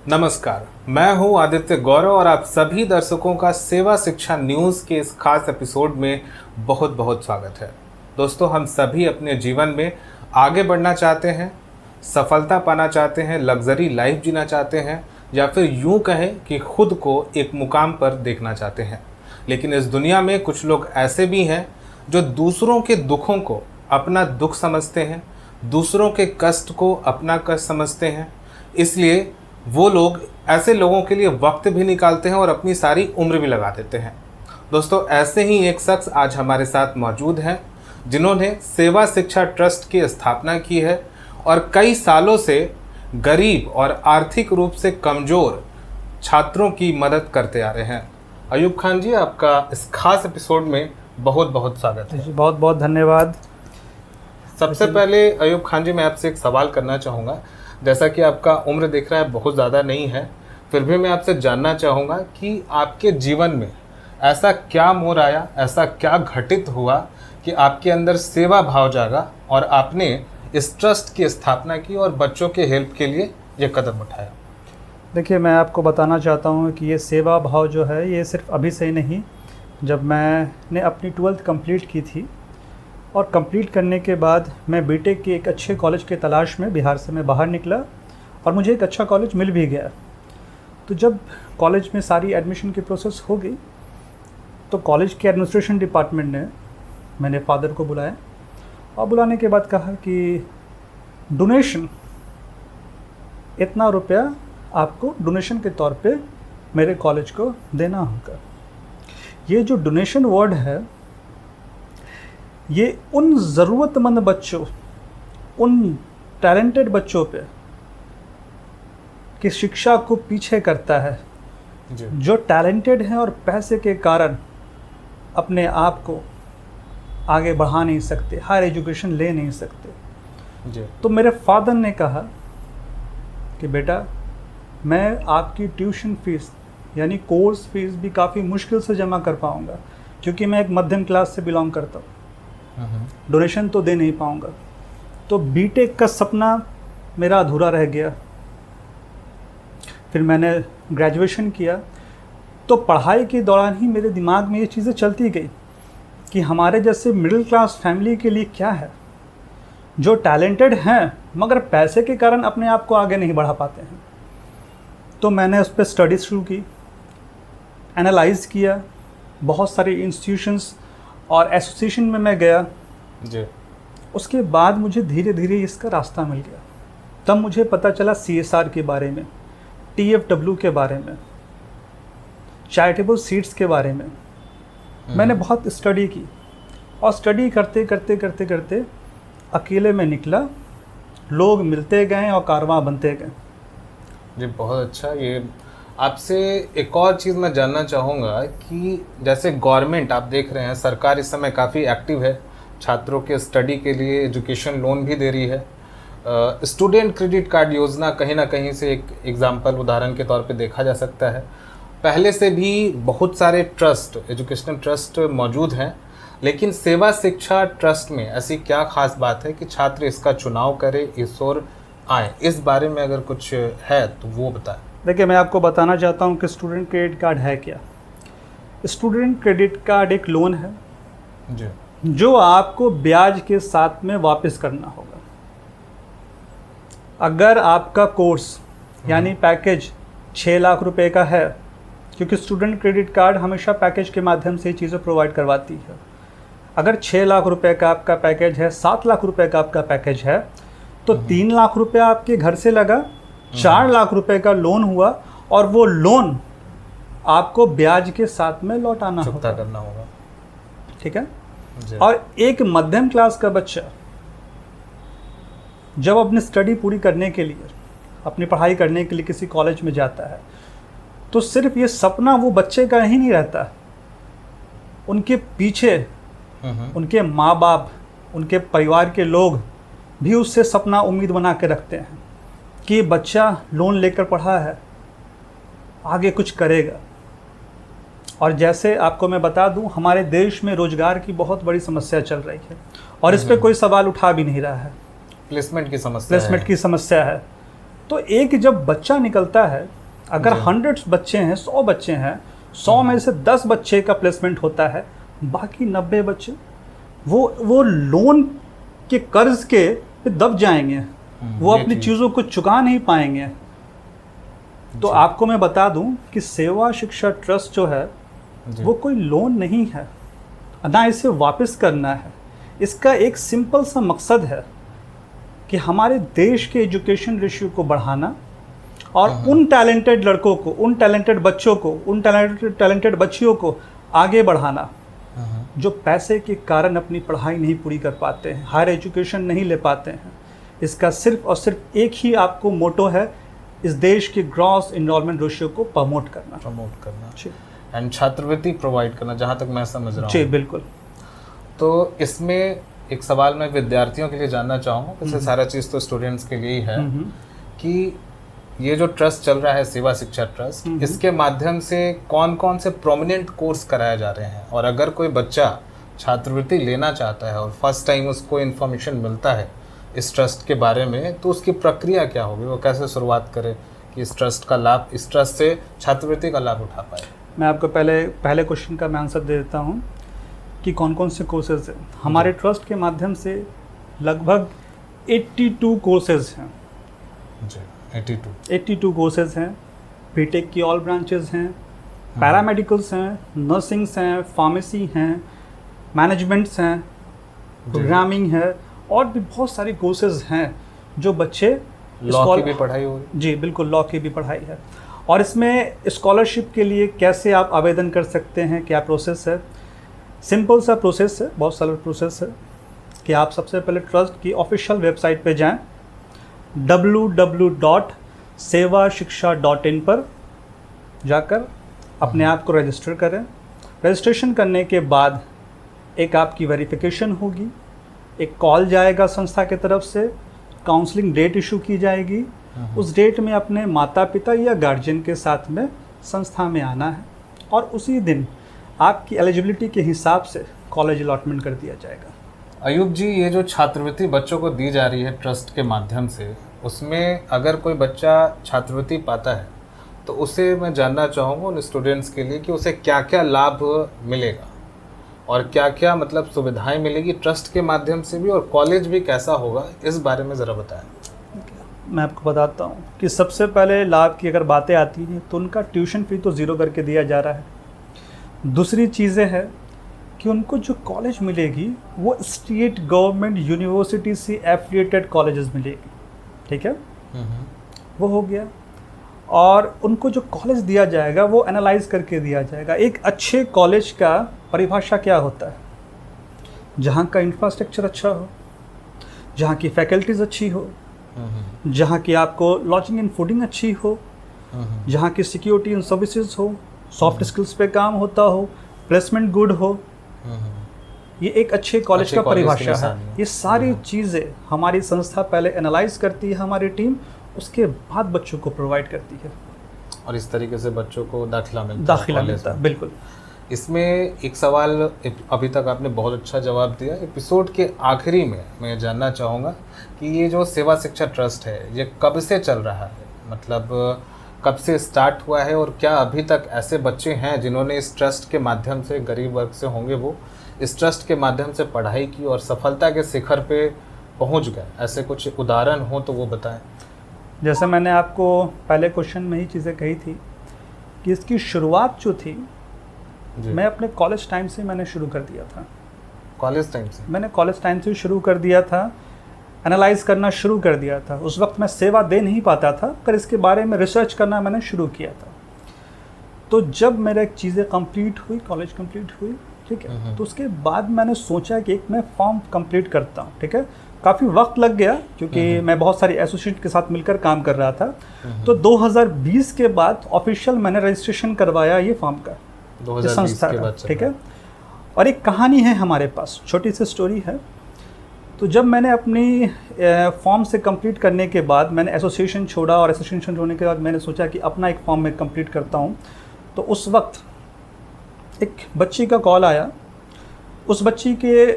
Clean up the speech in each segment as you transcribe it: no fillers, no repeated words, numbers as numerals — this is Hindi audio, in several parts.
नमस्कार, मैं हूं आदित्य गौरव और आप सभी दर्शकों का सेवा शिक्षा न्यूज़ के इस खास एपिसोड में बहुत बहुत स्वागत है। दोस्तों, हम सभी अपने जीवन में आगे बढ़ना चाहते हैं, सफलता पाना चाहते हैं, लग्जरी लाइफ जीना चाहते हैं या फिर यूं कहें कि खुद को एक मुकाम पर देखना चाहते हैं। लेकिन इस दुनिया में कुछ लोग ऐसे भी हैं जो दूसरों के दुखों को अपना दुख समझते हैं, दूसरों के कष्ट को अपना कष्ट समझते हैं। इसलिए वो लोग ऐसे लोगों के लिए वक्त भी निकालते हैं और अपनी सारी उम्र भी लगा देते हैं। दोस्तों, ऐसे ही एक शख्स आज हमारे साथ मौजूद हैं जिन्होंने सेवा शिक्षा ट्रस्ट की स्थापना की है और कई सालों से गरीब और आर्थिक रूप से कमज़ोर छात्रों की मदद करते आ रहे हैं। अयूब खान जी, आपका इस खास एपिसोड में बहुत बहुत स्वागत है। बहुत बहुत धन्यवाद। सबसे पहले अयूब खान जी, मैं आपसे एक सवाल करना चाहूँगा। जैसा कि आपका उम्र दिख रहा है बहुत ज़्यादा नहीं है, फिर भी मैं आपसे जानना चाहूँगा कि आपके जीवन में ऐसा क्या मोड़ आया, ऐसा क्या घटित हुआ कि आपके अंदर सेवा भाव जागा और आपने इस ट्रस्ट की स्थापना की और बच्चों के हेल्प के लिए ये कदम उठाया। देखिए, मैं आपको बताना चाहता हूँ कि ये सेवा भाव जो है ये सिर्फ अभी से ही नहीं, जब मैंने अपनी 12th कंप्लीट की थी और कंप्लीट करने के बाद मैं बीटेक के एक अच्छे कॉलेज के तलाश में बिहार से मैं बाहर निकला और मुझे एक अच्छा कॉलेज मिल भी गया। तो जब कॉलेज में सारी एडमिशन की प्रोसेस हो गई तो कॉलेज के एडमिनिस्ट्रेशन डिपार्टमेंट ने मैंने फादर को बुलाया और बुलाने के बाद कहा कि डोनेशन इतना रुपया आपको डोनेशन के तौर पे मेरे कॉलेज को देना होगा। ये जो डोनेशन वर्ड है ये उन ज़रूरतमंद बच्चों, उन टैलेंटेड बच्चों पे की शिक्षा को पीछे करता है जो टैलेंटेड हैं और पैसे के कारण अपने आप को आगे बढ़ा नहीं सकते, हायर एजुकेशन ले नहीं सकते जी। तो मेरे फादर ने कहा कि बेटा, मैं आपकी ट्यूशन फीस यानी कोर्स फीस भी काफ़ी मुश्किल से जमा कर पाऊँगा क्योंकि मैं एक मध्यम क्लास से बिलोंग करता हूँ, डोनेशन तो दे नहीं पाऊँगा। तो बीटेक का सपना मेरा अधूरा रह गया। फिर मैंने ग्रेजुएशन किया तो पढ़ाई के दौरान ही मेरे दिमाग में ये चीज़ें चलती गई कि हमारे जैसे मिडिल क्लास फैमिली के लिए क्या है जो टैलेंटेड हैं मगर पैसे के कारण अपने आप को आगे नहीं बढ़ा पाते हैं। तो मैंने उस पर स्टडी शुरू की, एनालाइज किया, बहुत सारे इंस्टीट्यूशंस और एसोसिएशन में मैं गया जी। उसके बाद मुझे धीरे धीरे इसका रास्ता मिल गया। तब मुझे पता चला CSR के बारे में, TFW के बारे में, चैरिटेबल सीड्स के बारे में। मैंने बहुत स्टडी की और स्टडी करते करते करते करते अकेले में निकला, लोग मिलते गए और कारवां बनते गए जी। बहुत अच्छा। ये आपसे एक और चीज़ मैं जानना चाहूँगा कि जैसे गवर्नमेंट, आप देख रहे हैं सरकार इस समय काफ़ी एक्टिव है, छात्रों के स्टडी के लिए एजुकेशन लोन भी दे रही है। स्टूडेंट क्रेडिट कार्ड योजना कहीं ना कहीं से एक एग्जाम्पल, उदाहरण के तौर पे देखा जा सकता है। पहले से भी बहुत सारे ट्रस्ट, एजुकेशनल ट्रस्ट मौजूद हैं, लेकिन सेवा शिक्षा ट्रस्ट में ऐसी क्या खास बात है कि छात्र इसका चुनाव करें, इस ओर आए? इस बारे में अगर कुछ है तो वो बताएं। देखिए, मैं आपको बताना चाहता हूँ कि स्टूडेंट क्रेडिट कार्ड है क्या। स्टूडेंट क्रेडिट कार्ड एक लोन है जी, जो आपको ब्याज के साथ में वापस करना होगा। अगर आपका कोर्स यानी पैकेज 6 लाख रुपए का है, क्योंकि स्टूडेंट क्रेडिट कार्ड हमेशा पैकेज के माध्यम से ही चीज़ें प्रोवाइड करवाती है। अगर 6 लाख रुपए का आपका पैकेज है, 7 लाख रुपए का आपका पैकेज है, तो 3 लाख रुपया आपके घर से लगा, 4 लाख रुपए का लोन हुआ और वो लोन आपको ब्याज के साथ में लौटाना होगा, चुकता करना होगा। ठीक है। और एक मध्यम क्लास का बच्चा जब अपनी स्टडी पूरी करने के लिए, अपनी पढ़ाई करने के लिए किसी कॉलेज में जाता है तो सिर्फ ये सपना वो बच्चे का ही नहीं रहता, उनके पीछे उनके माँ बाप, उनके परिवार के लोग भी उससे सपना, उम्मीद बना के रखते हैं कि ये बच्चा लोन लेकर पढ़ा है, आगे कुछ करेगा। और जैसे आपको मैं बता दूं, हमारे देश में रोजगार की बहुत बड़ी समस्या चल रही है और इस पर कोई सवाल उठा भी नहीं रहा है। प्लेसमेंट की समस्या प्लेसमेंट की समस्या है। तो एक जब बच्चा निकलता है, अगर 100 बच्चे हैं, 100 बच्चे हैं, 100 में से 10 बच्चे का प्लेसमेंट होता है, बाकी 90 बच्चे वो लोन के कर्ज के पे दब जाएंगे, वो अपनी चीज़ों को चुका नहीं पाएंगे। तो आपको मैं बता दूं कि सेवा शिक्षा ट्रस्ट जो है वो कोई लोन नहीं है, ना इसे वापस करना है। इसका एक सिंपल सा मकसद है कि हमारे देश के एजुकेशन रेशियो को बढ़ाना और उन टैलेंटेड लड़कों को, उन टैलेंटेड बच्चों को, उन टैलेंटेड बच्चियों को आगे बढ़ाना जो पैसे के कारण अपनी पढ़ाई नहीं पूरी कर पाते हैं, हायर एजुकेशन नहीं ले पाते हैं। इसका सिर्फ और सिर्फ एक ही आपको मोटो है, इस देश के ग्रॉस एनरोलमेंट रेशियो को प्रमोट करना जी, एंड छात्रवृत्ति प्रोवाइड करना, जहाँ तक मैं समझ रहा हूँ। जी बिल्कुल। तो इसमें एक सवाल मैं विद्यार्थियों के लिए जानना चाहूँगा, वैसे सारा चीज़ तो स्टूडेंट्स के लिए ही है, कि ये जो ट्रस्ट चल रहा है सेवा शिक्षा ट्रस्ट, इसके माध्यम से कौन कौन से प्रोमिनेंट कोर्स कराए जा रहे हैं, और अगर कोई बच्चा छात्रवृत्ति लेना चाहता है और फर्स्ट टाइम उसको इन्फॉर्मेशन मिलता है इस ट्रस्ट के बारे में, तो उसकी प्रक्रिया क्या होगी, वो कैसे शुरुआत करे कि इस ट्रस्ट का लाभ, इस ट्रस्ट से छात्रवृत्ति का लाभ उठा पाए? मैं आपको पहले क्वेश्चन का मैं आंसर दे देता हूँ कि कौन कौन से कोर्सेज हैं। हमारे ट्रस्ट के माध्यम से लगभग 82 कोर्सेज हैं जी। 82 कोर्सेज हैं। बीटेक की ऑल ब्रांचेज हैं, पैरामेडिकल्स हैं, नर्सिंग्स हैं, फार्मेसी हैं, मैनेजमेंट्स हैं, प्रोग्रामिंग है, और भी बहुत सारी कोर्सेज हैं जो बच्चे लॉ की भी पढ़ाई हो रही? जी बिल्कुल, लॉ की भी पढ़ाई है। और इसमें स्कॉलरशिप के लिए कैसे आप आवेदन कर सकते हैं, क्या प्रोसेस है? सिंपल सा प्रोसेस है, बहुत सरल प्रोसेस है कि आप सबसे पहले ट्रस्ट की ऑफिशियल वेबसाइट पे जाएं, www.sevaशिक्षा.in पर जाकर अपने आप को रजिस्टर करें। रजिस्ट्रेशन करने के बाद एक आपकी वेरिफिकेशन होगी, एक कॉल जाएगा संस्था की तरफ से, काउंसलिंग डेट इशू की जाएगी। उस डेट में अपने माता पिता या गार्जियन के साथ में संस्था में आना है, और उसी दिन आपकी एलिजिबिलिटी के हिसाब से कॉलेज अलॉटमेंट कर दिया जाएगा। अयूब जी, ये जो छात्रवृत्ति बच्चों को दी जा रही है ट्रस्ट के माध्यम से, उसमें अगर कोई बच्चा छात्रवृत्ति पाता है तो उसे मैं जानना चाहूँगा उन स्टूडेंट्स के लिए कि उसे क्या क्या लाभ मिलेगा और क्या क्या मतलब सुविधाएं मिलेगी ट्रस्ट के माध्यम से भी, और कॉलेज भी कैसा होगा, इस बारे में ज़रा बताएं। मैं आपको बताता हूँ कि सबसे पहले लाभ की अगर बातें आती हैं तो उनका ट्यूशन फी तो ज़ीरो करके दिया जा रहा है। दूसरी चीज़ें हैं कि उनको जो कॉलेज मिलेगी वो स्टेट गवर्नमेंट यूनिवर्सिटी से एफिलिएटेड कॉलेजेस मिलेगी, ठीक है, वो हो गया। और उनको जो कॉलेज दिया जाएगा वो एनालाइज करके दिया जाएगा। एक अच्छे कॉलेज का परिभाषा क्या होता है? जहाँ का इंफ्रास्ट्रक्चर अच्छा हो, जहाँ की फैकल्टीज़ अच्छी हो, जहाँ की आपको लॉजिंग एंड फूडिंग अच्छी हो, जहाँ की सिक्योरिटी एंड सर्विसेज हो, सॉफ्ट स्किल्स पे काम होता हो, प्लेसमेंट गुड हो। ये एक अच्छे कॉलेज का परिभाषा है। ये सारी चीज़ें हमारी संस्था पहले एनालाइज करती है, हमारी टीम, उसके बाद बच्चों को प्रोवाइड करती है, और इस तरीके से बच्चों को दाखिला मिलता है। बिल्कुल। इसमें एक सवाल अभी तक आपने बहुत अच्छा जवाब दिया। एपिसोड के आखिरी में मैं जानना चाहूँगा कि ये जो सेवा शिक्षा ट्रस्ट है ये कब से चल रहा है, मतलब कब से स्टार्ट हुआ है, और क्या अभी तक ऐसे बच्चे हैं जिन्होंने इस ट्रस्ट के माध्यम से, गरीब वर्ग से होंगे वो, इस ट्रस्ट के माध्यम से पढ़ाई की और सफलता के शिखर पे पहुंच गए? ऐसे कुछ उदाहरण हो तो वो बताएं। जैसे मैंने आपको पहले क्वेश्चन में ही चीज़ें कही थी कि इसकी शुरुआत जो थी मैं अपने कॉलेज टाइम से मैंने शुरू कर दिया था। कॉलेज टाइम से मैंने कॉलेज टाइम से शुरू कर दिया था, एनालाइज करना शुरू कर दिया था। उस वक्त मैं सेवा दे नहीं पाता था, पर इसके बारे में रिसर्च करना मैंने शुरू किया था। तो जब मेरा एक चीज़ें कंप्लीट हुई, कॉलेज कंप्लीट हुई, ठीक है, तो उसके बाद मैंने सोचा कि एक मैं फॉर्म कंप्लीट करता हूँ, ठीक है। काफ़ी वक्त लग गया क्योंकि मैं बहुत सारी एसोसिएट के साथ मिलकर काम कर रहा था। तो 2020 के बाद ऑफिशियल मैंने रजिस्ट्रेशन करवाया ये फॉर्म का, 2020 के बाद, ठीक है। और एक कहानी है हमारे पास, छोटी सी स्टोरी है। तो जब मैंने अपनी फॉर्म से कंप्लीट करने के बाद मैंने एसोसिएशन छोड़ा, और एसोसिएशन छोड़ने के बाद मैंने सोचा कि अपना एक फॉर्म मैं कंप्लीट करता हूँ। तो उस वक्त एक बच्ची का कॉल आया। उस बच्ची के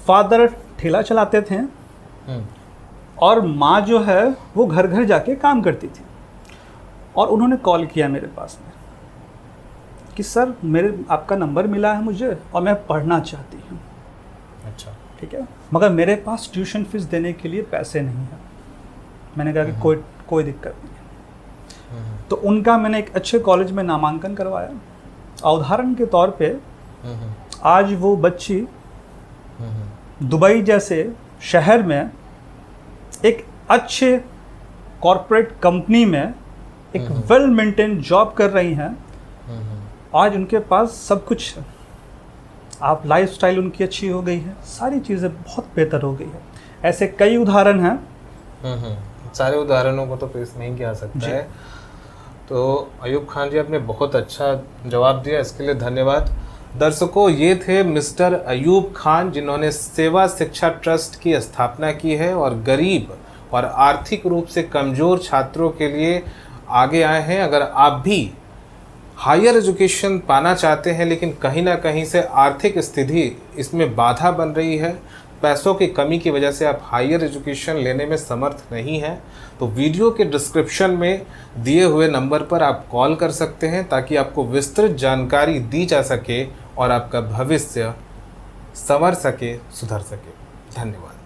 फादर ठेला चलाते थे और माँ जो है वो घर घर जाके काम करती थी। और उन्होंने कॉल किया मेरे पास में कि सर मेरे आपका नंबर मिला है मुझे और मैं पढ़ना चाहती हूँ। अच्छा। ठीक है, मगर मेरे पास ट्यूशन फीस देने के लिए पैसे नहीं हैं। मैंने कहा कि कोई दिक्कत नहीं है। तो उनका मैंने एक अच्छे कॉलेज में नामांकन करवाया। उदाहरण के तौर पे आज वो बच्ची दुबई जैसे शहर में एक अच्छे कॉरपोरेट कंपनी में एक वेल मेंटेन जॉब कर रही हैं। आज उनके पास सब कुछ है। आप लाइफस्टाइल उनकी अच्छी हो गई है, सारी चीज़ें बहुत बेहतर हो गई है। ऐसे कई उदाहरण हैं। सारे उदाहरणों को तो पेश नहीं किया सकता है। तो अयूब खान जी, आपने बहुत अच्छा जवाब दिया, इसके लिए धन्यवाद। दर्शकों, ये थे मिस्टर अयूब खान, जिन्होंने सेवा शिक्षा ट्रस्ट की स्थापना की है और गरीब और आर्थिक रूप से कमज़ोर छात्रों के लिए आगे आए हैं। अगर आप भी हायर एजुकेशन पाना चाहते हैं लेकिन कहीं ना कहीं से आर्थिक स्थिति इसमें बाधा बन रही है, पैसों की कमी की वजह से आप हायर एजुकेशन लेने में समर्थ नहीं हैं, तो वीडियो के डिस्क्रिप्शन में दिए हुए नंबर पर आप कॉल कर सकते हैं ताकि आपको विस्तृत जानकारी दी जा सके और आपका भविष्य संवर सके, सुधर सके। धन्यवाद।